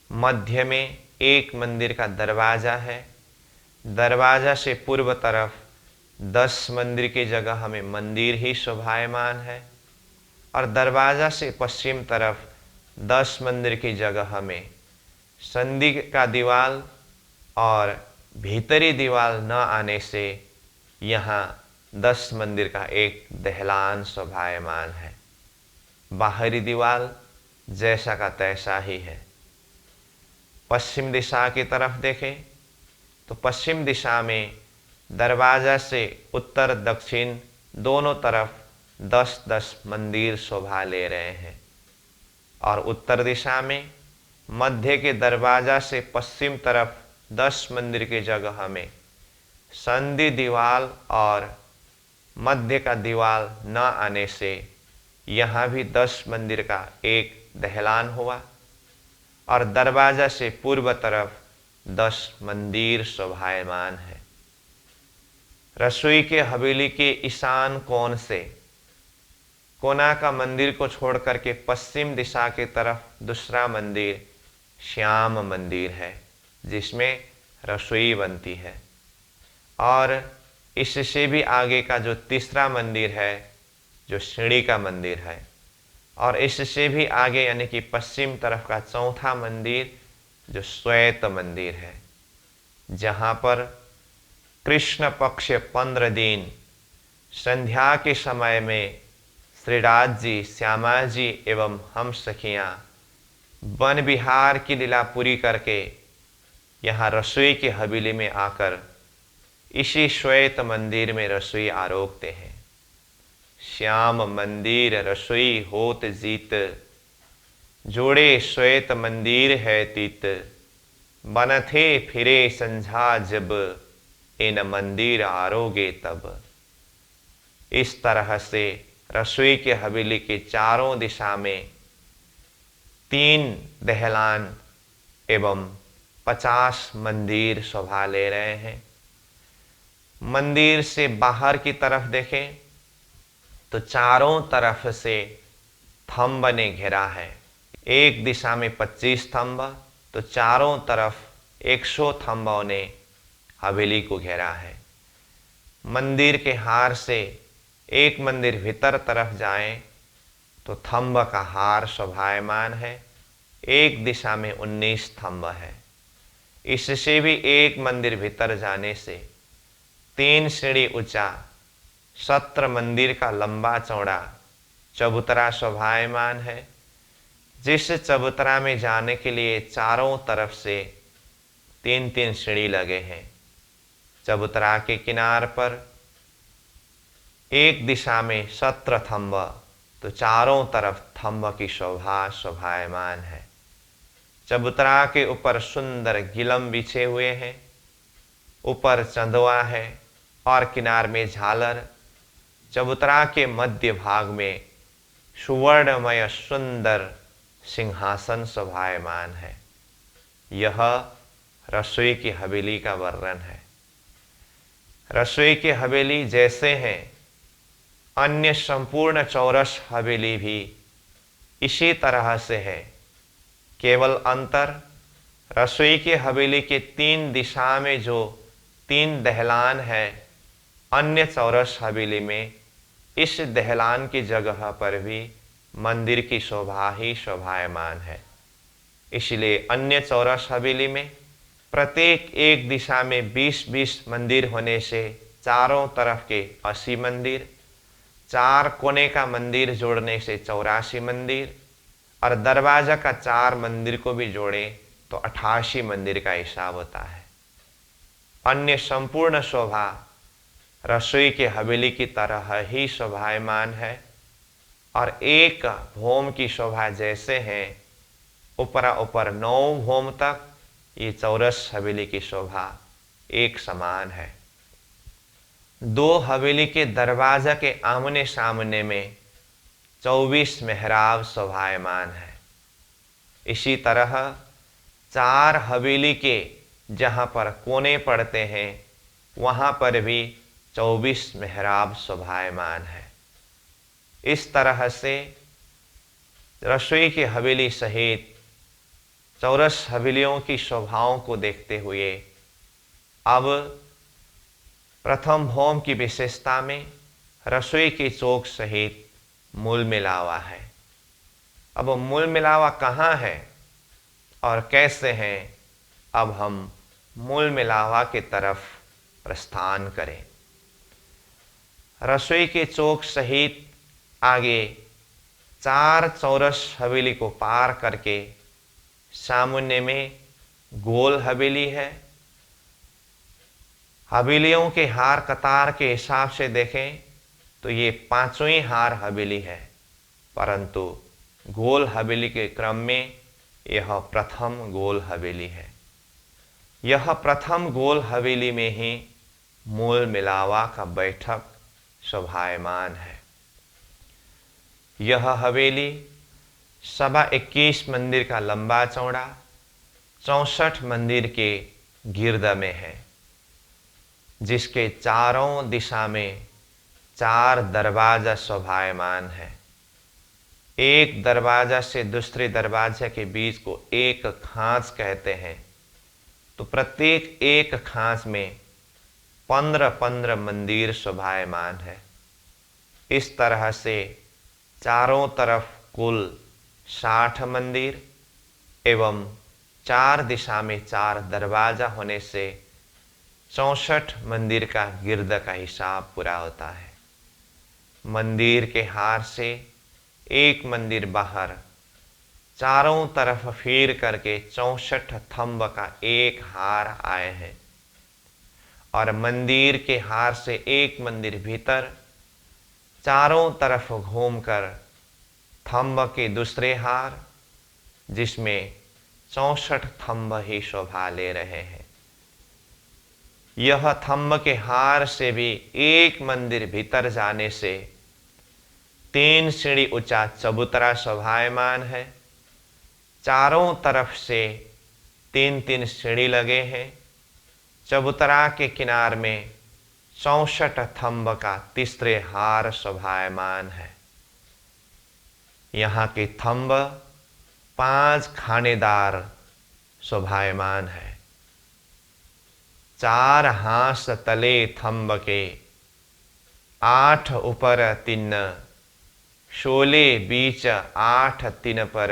मध्य में एक मंदिर का दरवाजा है। दरवाजा से पूर्व तरफ 10 मंदिर की जगह हमें मंदिर ही शोभायमान है और दरवाजा से पश्चिम तरफ 10 मंदिर की जगह हमें संधि का दीवाल और भीतरी दीवाल न आने से यहाँ 10 मंदिर का एक दहलान शोभायमान है। बाहरी दीवाल जैसा का तैसा ही है। पश्चिम दिशा की तरफ देखें तो पश्चिम दिशा में दरवाजा से उत्तर दक्षिण दोनों तरफ 10-10 मंदिर शोभा ले रहे हैं और उत्तर दिशा में मध्य के दरवाजा से पश्चिम तरफ 10 मंदिर की जगह में संधि दीवाल और मध्य का दीवाल न आने से यहाँ भी 10 मंदिर का एक दहलान हुआ और दरवाजा से पूर्व तरफ 10 मंदिर शोभायमान है। रसोई के हवेली के ईशान कोण से कोना का मंदिर को छोड़ करके पश्चिम दिशा की तरफ दूसरा मंदिर श्याम मंदिर है, जिसमें रसोई बनती है। और इससे भी आगे का जो तीसरा मंदिर है जो सीढ़ी का मंदिर है, और इससे भी आगे यानी कि पश्चिम तरफ का चौथा मंदिर जो श्वेत मंदिर है, जहाँ पर कृष्ण पक्ष 15 दिन संध्या के समय में श्रीराज जी, श्यामा जी एवं हम सखियाँ वन विहार की लीला पूरी करके यहाँ रसोई की हवेली में आकर इसी श्वेत मंदिर में रसोई आरोगते हैं। श्याम मंदिर रसोई होत जीत, जोड़े श्वेत मंदिर है तीत, बनथे फिरे संझा जब, इन मंदिर आरोगे तब। इस तरह से रसोई के हवेली के चारों दिशा में 3 दहलान एवं 50 मंदिर शोभा ले रहे हैं। मंदिर से बाहर की तरफ देखें तो चारों तरफ से थंब ने घेरा है। एक दिशा में 25 स्तंभ तो चारों तरफ 100 थंबों ने हवेली को घेरा है। मंदिर के हार से एक मंदिर भीतर तरफ जाएं तो थंब का हार शोभायमान है। एक दिशा में 19 थंब है। इससे भी एक मंदिर भीतर जाने से 3 सीढ़ी ऊंचा 17 मंदिर का लंबा चौड़ा चबूतरा शोभायमान है, जिस चबूतरा में जाने के लिए चारों तरफ से 3-3 सीढ़ी लगे हैं। चबूतरा के किनार पर एक दिशा में 17 थंब तो चारों तरफ थंब की शोभा शोभायमान है। चबूतरा के ऊपर सुंदर गिलम बिछे हुए हैं, ऊपर चंदवा है और किनार में झालर। चबूतरा के मध्य भाग में सुवर्णमय सुंदर सिंहासन शोभायमान है। यह रसोई की हवेली का वर्णन है। रसोई की हवेली जैसे हैं, अन्य संपूर्ण चौरस हवेली भी इसी तरह से है। केवल अंतर रसोई की हवेली के 3 दिशा में जो 3 दहलान है, अन्य चौरस हवेली में इस दहलान की जगह पर भी मंदिर की शोभा ही शोभायमान है। इसलिए अन्य चौरस हवेली में प्रत्येक एक दिशा में 20-20 मंदिर होने से चारों तरफ के 80 मंदिर, 4 कोने का मंदिर जोड़ने से 84 मंदिर, और दरवाजा का 4 मंदिर को भी जोड़े तो 88 मंदिर का हिसाब होता है। अन्य संपूर्ण शोभा रसोई के हवेली की तरह ही शोभायमान है, और एक भौम की शोभा जैसे हैं ऊपर ऊपर 9 भौम तक, ये चौरस हवेली की शोभा एक समान है। 2 हवेली के दरवाजा के आमने सामने में 24 मेहराब शोभायमान है। इसी तरह 4 हवेली के जहाँ पर कोने पड़ते हैं वहाँ पर भी 24 मेहराब शोभायमान है। इस तरह से रसोई की हवेली सहित चौरस हवेलियों की शोभाओं को देखते हुए अब प्रथम भौम की विशेषता में रसोई की चौक सहित मूल मिलावा है। अब मूल मिलावा कहाँ है और कैसे हैं, अब हम मूल मिलावा की तरफ प्रस्थान करें। रसोई के चौक सहित आगे 4 चौरस हवेली को पार करके सामने में गोल हवेली है। हवेलियों के हार कतार के हिसाब से देखें तो ये 5वीं हार हवेली है, परंतु गोल हवेली के क्रम में यह प्रथम गोल हवेली है। यह प्रथम गोल हवेली में ही मूल मिलावा का बैठक शोभायमान है। यह हवेली 21 मंदिर का लंबा चौड़ा 64 मंदिर के गिर्द में है, जिसके चारों दिशा में 4 दरवाजा शोभायमान है। एक दरवाजा से दूसरे दरवाजे के बीच को एक खांच कहते हैं, तो प्रत्येक एक खांच में 15-15 मंदिर शोभायमान है। इस तरह से चारों तरफ कुल 60 मंदिर एवं 4 दिशा में 4 दरवाजा होने से 64 मंदिर का गिर्द का हिसाब पूरा होता है। मंदिर के हार से एक मंदिर बाहर चारों तरफ फेर करके 64 थंब का एक हार आए हैं, और मंदिर के हार से एक मंदिर भीतर चारों तरफ घूमकर थंब के दूसरे हार, जिसमें 64 थंब ही शोभा ले रहे हैं। यह थंब के हार से भी एक मंदिर भीतर जाने से 3 सीढ़ी ऊंचा चबूतरा शोभायमान है। चारों तरफ से 3-3 सीढ़ी लगे हैं। चबूतरा के किनार में 64 थंब का तीसरे हार शोभायमान है। यहाँ के थंब 5 खानेदार शोभायमान है। 4 हांस तले थंब के, 8 ऊपर 3, 16 बीच, 8 3 पर,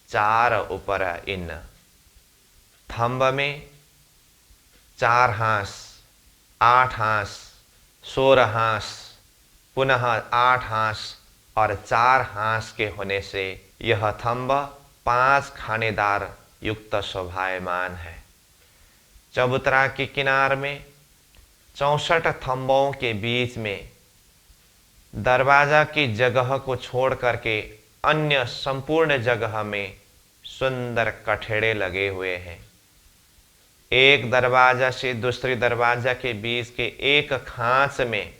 4 ऊपर इन। थंब में 4 हांस, 8 हांस, 16 हांस, पुनः 8 हांस और 4 हांस के होने से यह थंब 5 खानेदार युक्त शोभायमान है। चबूतरा के किनार में 64 थंबों के बीच में दरवाजा की जगह को छोड़ करके अन्य संपूर्ण जगह में सुंदर कठेड़े लगे हुए हैं। एक दरवाजा से दूसरे दरवाजा के बीच के एक खांच में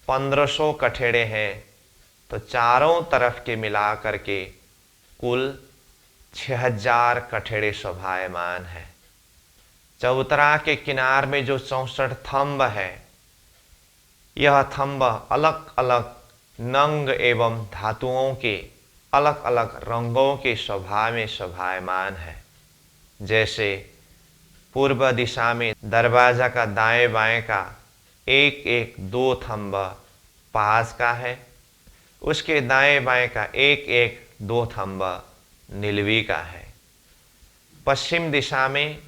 1500 कठेड़े हैं, तो चारों तरफ के मिला करके कुल 6000 कठेड़े शोभायमान है। चबूतरा के किनार में जो 64 थंब है, यह थंब अलग अलग नंग एवं धातुओं के अलग अलग रंगों के शोभा में शोभायमान है। जैसे पूर्व दिशा में दरवाजा का दाएं बाएं का एक एक 2 थंब पास का है, उसके दाएं बाएं का एक एक 2 थंब नीलवी का है। पश्चिम दिशा में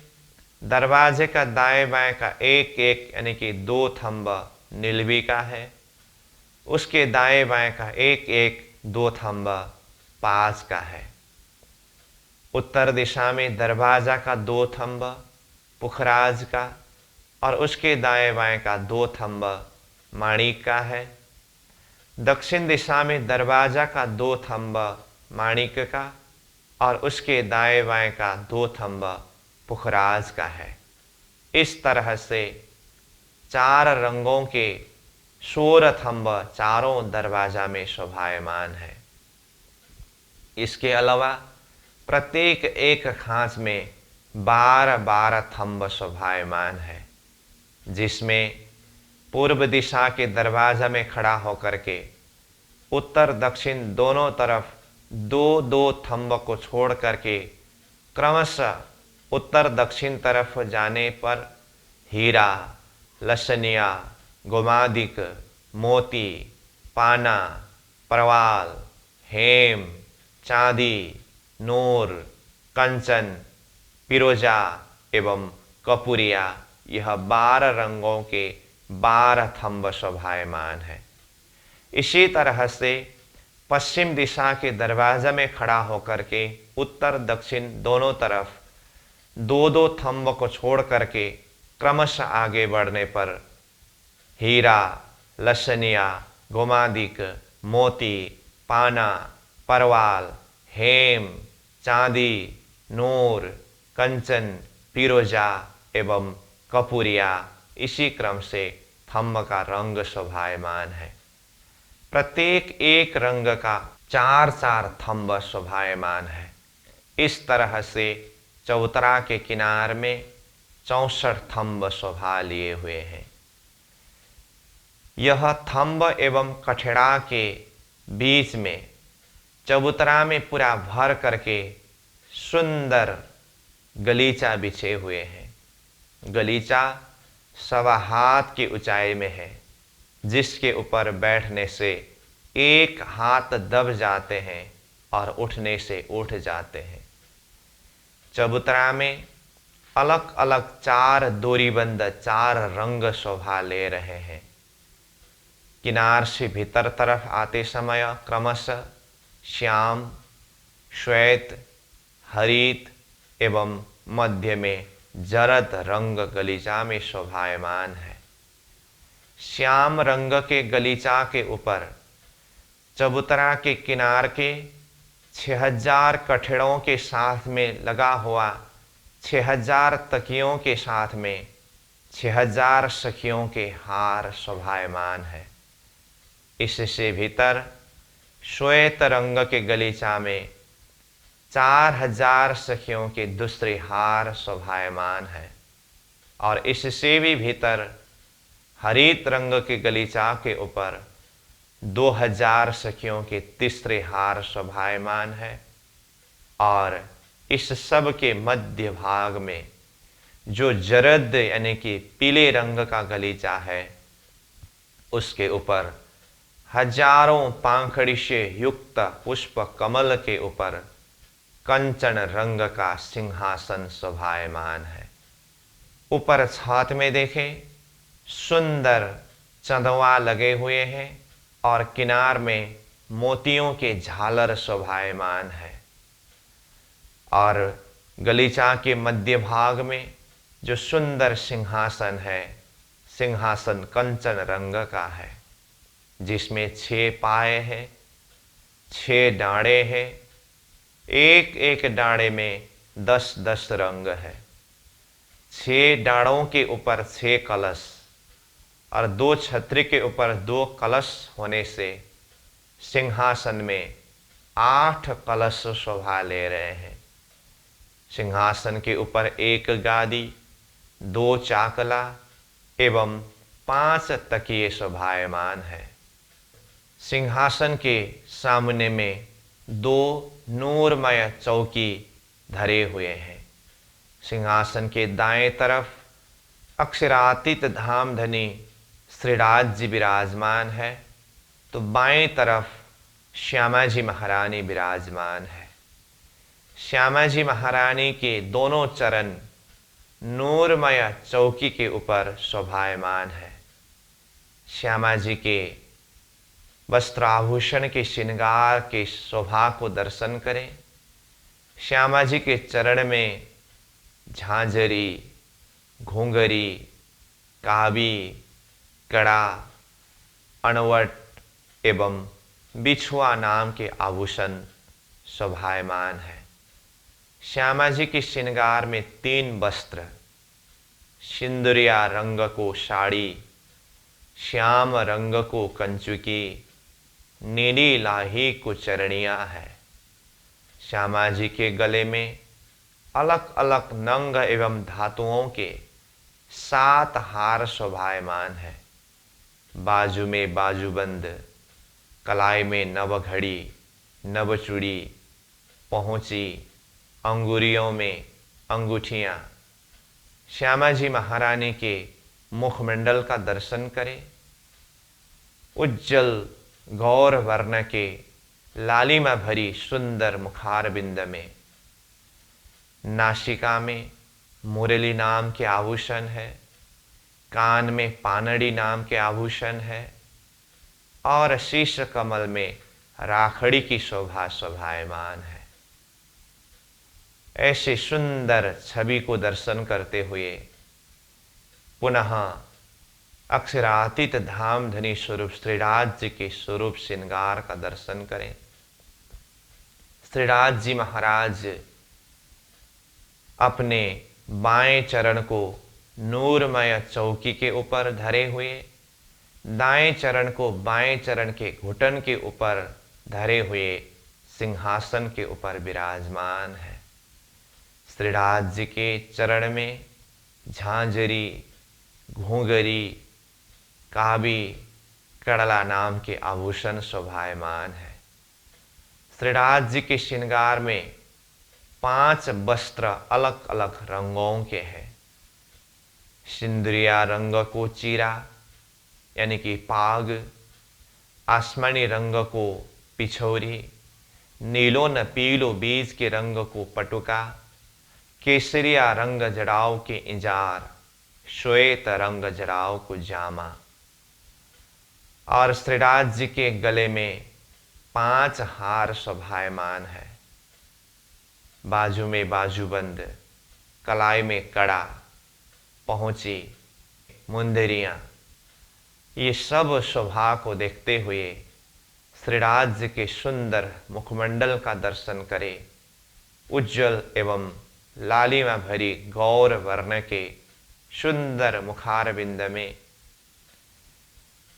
दरवाजे का दाएं बाएं का एक एक यानी कि 2 थंब नीलवी का है, उसके दाएं बाएं का एक एक 2 थंब पास का है। उत्तर दिशा में दरवाजा का 2 थंब पुखराज का और उसके दाएं बाएं का 2 थंब माणिक का है। दक्षिण दिशा में दरवाजा का 2 थंब माणिक का और उसके दाएं बाएं का 2 थंब पुखराज का है। इस तरह से 4 रंगों के 16 थंब चारों दरवाजा में शोभायमान है। इसके अलावा प्रत्येक एक खांच में 12-12 थंब शोभायमान है, जिसमें पूर्व दिशा के दरवाजा में खड़ा होकर के उत्तर दक्षिण दोनों तरफ 2-2 थंब को छोड़ करके क्रमशः उत्तर दक्षिण तरफ जाने पर हीरा, लसनिया, गोमादिक, मोती, पाना, परवाल, हेम, चांदी, नूर, कंचन, पिरोजा एवं कपूरिया, यह 12 रंगों के 12 थंब शोभायमान है। इसी तरह से पश्चिम दिशा के दरवाजा में खड़ा होकर के उत्तर दक्षिण दोनों तरफ 2-2 थंब को छोड़ करके क्रमशः आगे बढ़ने पर हीरा, लसनिया, गोमादिक, मोती, पाना, परवाल, हेम, चांदी, नूर, कंचन, पिरोजा एवं कपूरिया, इसी क्रम से थंब का रंग शोभायमान है। प्रत्येक एक रंग का 4-4 थंब शोभायमान है। इस तरह से चबूतरा के किनार में 64 थंब शोभा लिए हुए हैं। यह थंब एवं कठड़ा के बीच में चबूतरा में पूरा भर करके सुंदर गलीचा बिछे हुए हैं। गलीचा 1.25 हाथ की ऊंचाई में है, जिसके ऊपर बैठने से 1 हाथ दब जाते हैं और उठने से उठ जाते हैं। चबूतरा में अलग अलग 4 डोरीबंद 4 रंग शोभा ले रहे हैं। किनार से भीतर तरफ आते समय क्रमशः श्याम, श्वेत, हरित एवं मध्य में जरद रंग गलीचा में शोभायमान है। श्याम रंग के गलीचा के ऊपर चबूतरा के किनार के 6000 कठड़ों के साथ में लगा हुआ 6000 तकियों के साथ में 6000 सखियों के हार शोभायमान है। इससे भीतर श्वेत रंग के गलीचा में 4000 सखियों के दूसरे हार शोभायमान है और इससे भी भीतर हरित रंग के गलीचा के ऊपर 2000 सखियों के तीसरे हार शोभायमान है और इस सब के मध्य भाग में जो जरद यानी कि पीले रंग का गलीचा है, उसके ऊपर हजारों पांखड़ी से युक्त पुष्प कमल के ऊपर कंचन रंग का सिंहासन शोभायमान है। ऊपर छत में देखें, सुंदर चंदवा लगे हुए हैं और किनार में मोतियों के झालर शोभायमान है और गलीचा के मध्य भाग में जो सुंदर सिंहासन है, सिंहासन कंचन रंग का है, जिसमें 6 पाए हैं, 6 डाढ़े हैं, एक एक डाढ़े में 10-10 रंग है। 6 डाढ़ों के ऊपर 6 कलश और 2 छतरी के ऊपर 2 कलश होने से सिंहासन में 8 कलश शोभा ले रहे हैं। सिंहासन के ऊपर 1 गादी, 2 चाकला एवं 5 तकिए शोभायमान है। सिंहासन के सामने में 2 नूरमय चौकी धरे हुए हैं। सिंहासन के दाएं तरफ अक्षरातीत धामधनी श्रीराज जी विराजमान है, तो बाएं तरफ श्यामा जी महारानी विराजमान है। श्यामा जी महारानी के दोनों चरण नूरमय चौकी के ऊपर शोभायमान है। श्यामा जी के वस्त्राभूषण के श्रृंगार के शोभा को दर्शन करें। श्यामा जी के चरण में झांझरी, घुंघरी, काबी, कड़ा, अणवट एवं बिछुआ नाम के आभूषण शोभायमान है। श्यामा जी के श्रृंगार में 3 वस्त्र, सिंदूरिया रंग को साड़ी, श्याम रंग को कंचुकी, नीली लाही को चरणिया है। श्यामा जी के गले में अलग अलग नंग एवं धातुओं के 7 हार शोभायमान है। बाजू में बाजूबंद, कलाई में नवघड़ी, नवचूड़ी, पहुंची, अंगुरियों में अंगूठियां। श्यामा जी महारानी के मुखमंडल का दर्शन करें। उज्जवल गौर वर्ण के लालिमा भरी सुंदर मुखारबिंद में, नासिका में मुरली नाम के आभूषण है, कान में पानड़ी नाम के आभूषण है और शीश कमल में राखड़ी की शोभा शोभायमान है। ऐसे सुंदर छवि को दर्शन करते हुए पुनः अक्षरातीत धामधनी स्वरूप श्रीराज जी के स्वरूप श्रृंगार का दर्शन करें। श्रीराज जी महाराज अपने बाएं चरण को नूरमय चौकी के ऊपर धरे हुए, दाएं चरण को बाएं चरण के घुटन के ऊपर धरे हुए सिंहासन के ऊपर विराजमान है। श्रीराज जी के चरण में झांझरी, घुंघरी, काबी, कड़ला नाम के आभूषण शोभायमान है। श्रीराज जी के श्रृंगार में 5 वस्त्र अलग अलग रंगों के हैं। सिंदूरिया रंग को चीरा यानी कि पाग, आसमानी रंग को पिछोरी, नीलो न पीलो बीज के रंग को पटुका, केसरिया रंग जड़ाव के इंजार, श्वेत रंग जड़ाव को जामा। और श्रीराज जी के गले में 5 हार शोभायमान है। बाजू में बाजूबंद, कलाई में कड़ा, पहुंची, मुंदरियां, ये सब शोभा को देखते हुए श्रीराज जी के सुंदर मुखमंडल का दर्शन करें। उज्जवल एवं लालिमा भरी गौर वर्ण के सुंदर मुखारबिंद में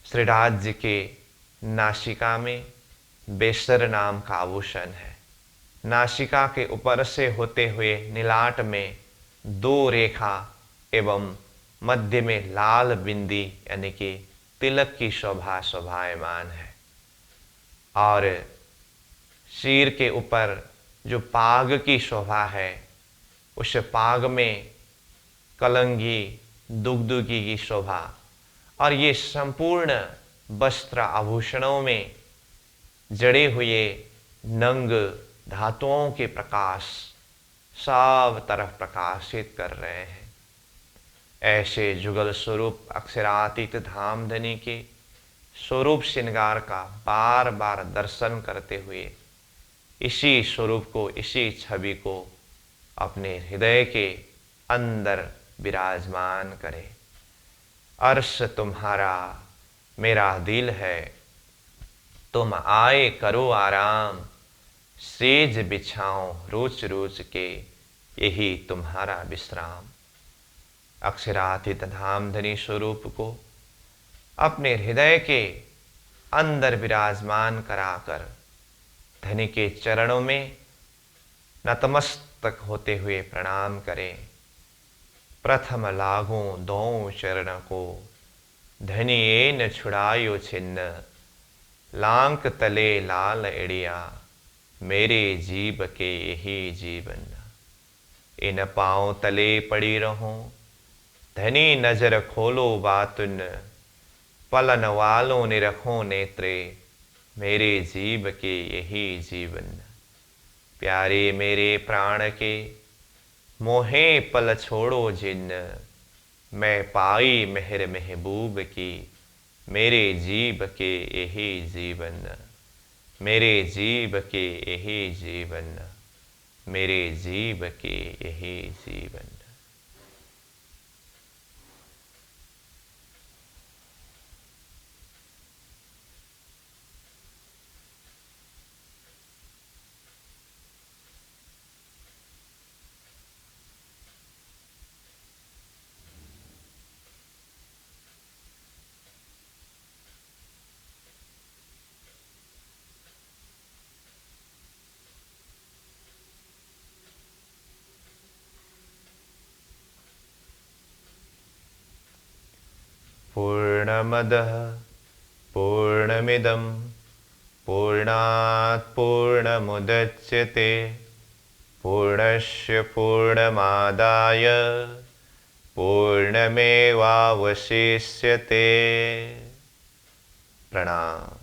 श्रीराज जी के नासिका में बेसर नाम का आभूषण है। नासिका के ऊपर से होते हुए नीलाट में 2 रेखा एवं मध्य में लाल बिंदी यानी कि तिलक की शोभा शोभायमान है। और सिर के ऊपर जो पाग की शोभा है, उस पाग में कलंगी, दुगदुगी की शोभा, और ये संपूर्ण वस्त्र आभूषणों में जड़े हुए नंग धातुओं के प्रकाश सब तरफ प्रकाशित कर रहे हैं। ऐसे जुगल स्वरूप अक्षरातीत धामधनी के स्वरूप श्रृंगार का बार बार दर्शन करते हुए इसी स्वरूप को, इसी छवि को अपने हृदय के अंदर विराजमान करें। अर्श तुम्हारा मेरा दिल है, तुम आए करो आराम, सेज बिछाओ रोज रोज के, यही तुम्हारा विश्राम। अक्षरातीत धामधनी स्वरूप को अपने हृदय के अंदर विराजमान कराकर धनी के चरणों में नतमस्तक होते हुए प्रणाम करें। प्रथम लागूं दो चरण को, धनी ए न छुड़ायो छिन्न। लांक तले लाल एड़िया, मेरे जीव के यही जीवन। इन पांव तले पड़ी रहूं, धनी नजर खोलो बातुन। पलन वालों ने रखो नेत्रे, मेरे जीव के यही जीवन। प्यारे मेरे प्राण के, मोहे पल छोड़ो जिन। मैं पाई मेहर महबूब की, मेरे जीव के यही जीवन। मेरे जीव के यही जीवन। मेरे जीव के यही जीवन। पूर्णमदः पूर्णमिदं पूर्णात् पूर्णमुदच्यते पूर्णस्य पूर्णमादाय पूर्णमेवावशिष्यते। प्रणाम।